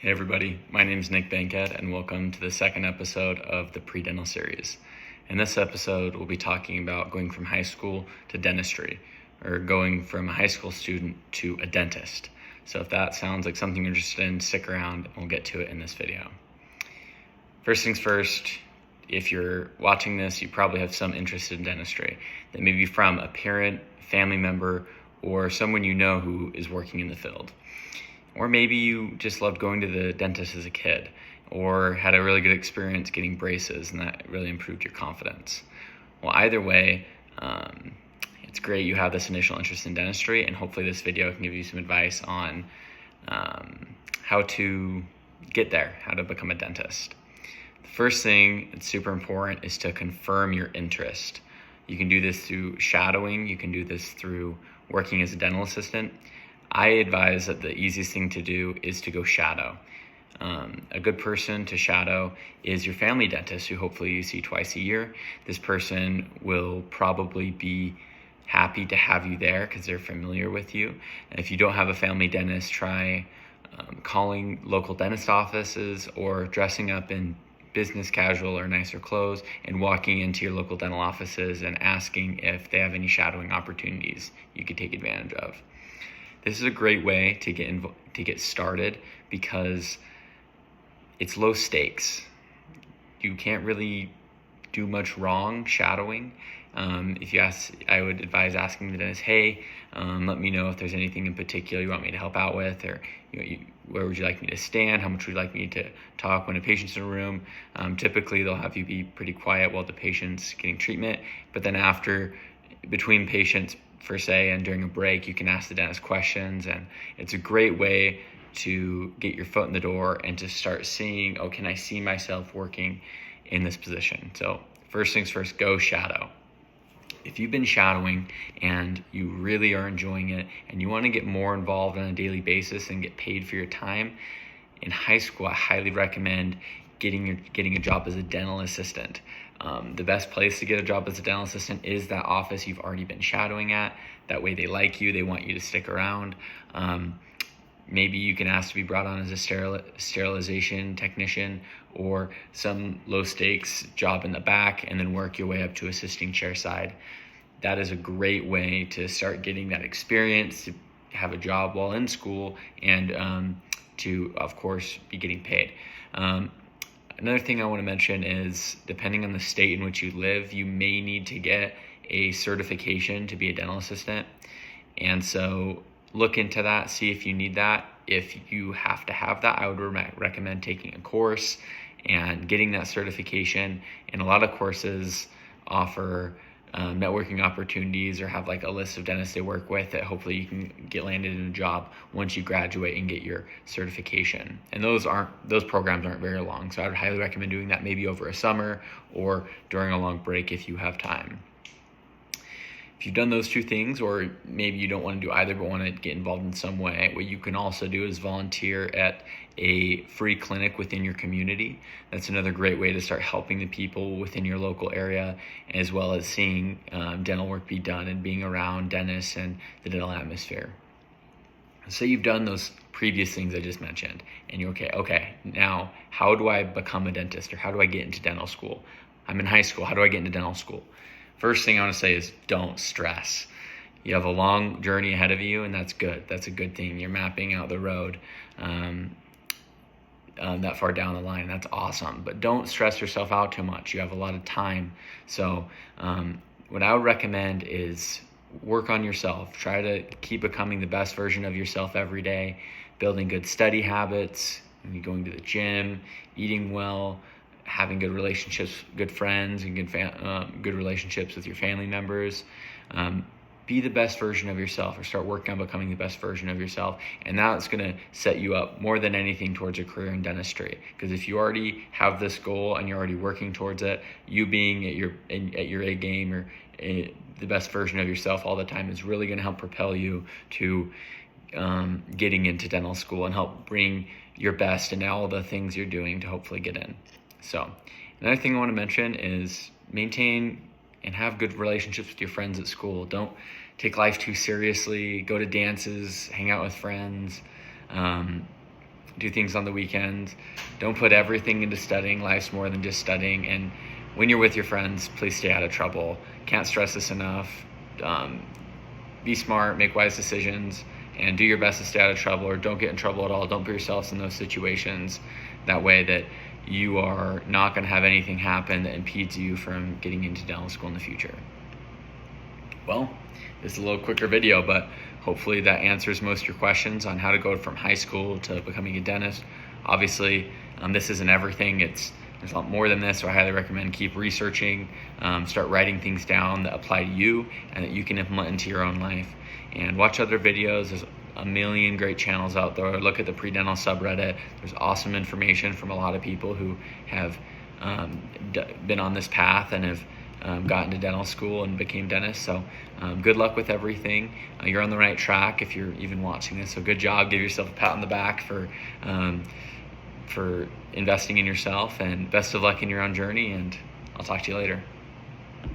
Hey everybody, my name is Nick Bankhead and welcome to the second episode of the Pre-Dental series. In this episode, we'll be talking about going from high school to dentistry, or going from a high school student to a dentist. So if that sounds like something you're interested in, stick around and we'll get to it in this video. First things first, if you're watching this, you probably have some interest in dentistry that may be from a parent, family member, or someone you know who is working in the field. Or maybe you just loved going to the dentist as a kid, or had a really good experience getting braces and that really improved your confidence. Well, either way, it's great you have this initial interest in dentistry, and hopefully this video can give you some advice on how to get there, how to become a dentist. The first thing that's super important is to confirm your interest. You can do this through shadowing, you can do this through working as a dental assistant. I advise that the easiest thing to do is to go shadow. A good person to shadow is your family dentist, who hopefully you see twice a year. This person will probably be happy to have you there because they're familiar with you. And if you don't have a family dentist, try calling local dentist offices or dressing up in business casual or nicer clothes and walking into your local dental offices and asking if they have any shadowing opportunities you could take advantage of. This is a great way to get started because it's low stakes. You can't really do much wrong shadowing. If you ask, I would advise asking the dentist, hey, let me know if there's anything in particular you want me to help out with, or where would you like me to stand? How much would you like me to talk when a patient's in a room? Typically, they'll have you be pretty quiet while the patient's getting treatment, but then between patients, per se, and during a break, you can ask the dentist questions, and it's a great way to get your foot in the door and to start seeing, can I see myself working in this position? So first things first, go shadow. If you've been shadowing and you really are enjoying it and you want to get more involved on a daily basis and get paid for your time, in high school, I highly recommend getting a job as a dental assistant. The best place to get a job as a dental assistant is that office you've already been shadowing at. That way they like you, they want you to stick around. Maybe you can ask to be brought on as a sterilization technician or some low stakes job in the back, and then work your way up to assisting chair side. That is a great way to start getting that experience, to have a job while in school, and to, of course, be getting paid. Another thing I want to mention is, depending on the state in which you live, you may need to get a certification to be a dental assistant. And so look into that, see if you need that. If you have to have that, I would recommend taking a course and getting that certification. And a lot of courses offer networking opportunities or have like a list of dentists they work with that hopefully you can get landed in a job once you graduate and get your certification. And those programs aren't very long, so I would highly recommend doing that maybe over a summer or during a long break if you have time. If you've done those two things, or maybe you don't want to do either but want to get involved in some way, what you can also do is volunteer at a free clinic within your community. That's another great way to start helping the people within your local area, as well as seeing dental work be done and being around dentists and the dental atmosphere. So you've done those previous things I just mentioned, and you're okay, now how do I become a dentist, or how do I get into dental school? I'm in high school, how do I get into dental school? First thing I want to say is don't stress. You have a long journey ahead of you, and that's good. That's a good thing. You're mapping out the road that far down the line. That's awesome. But don't stress yourself out too much. You have a lot of time. So what I would recommend is work on yourself. Try to keep becoming the best version of yourself every day, building good study habits, going to the gym, eating well, having good relationships, good friends, and good relationships with your family members. Be the best version of yourself, or start working on becoming the best version of yourself. And that's going to set you up more than anything towards a career in dentistry. Because if you already have this goal and you're already working towards it, you being at your A game, or the best version of yourself all the time, is really going to help propel you to getting into dental school and help bring your best in all the things you're doing to hopefully get in. So another thing I want to mention is maintain and have good relationships with your friends at school. Don't take life too seriously. Go to dances, hang out with friends. do things on the weekends. Don't put everything into studying. Life's more than just studying. And when you're with your friends, please stay out of trouble. Can't stress this enough. Be smart, make wise decisions, and do your best to stay out of trouble, or don't get in trouble at all. Don't put yourselves in those situations. That way that you are not going to have anything happen that impedes you from getting into dental school in the future. Well, this is a little quicker video, but hopefully that answers most of your questions on how to go from high school to becoming a dentist. Obviously, this isn't everything. There's a lot more than this, so I highly recommend keep researching, start writing things down that apply to you and that you can implement into your own life. And watch other videos. There's a million great channels out there. Look at the Pre-Dental subreddit. There's awesome information from a lot of people who have been on this path and have gotten to dental school and became dentists. So good luck with everything. You're on the right track if you're even watching this. So good job. Give yourself a pat on the back for investing in yourself, and best of luck in your own journey, and I'll talk to you later.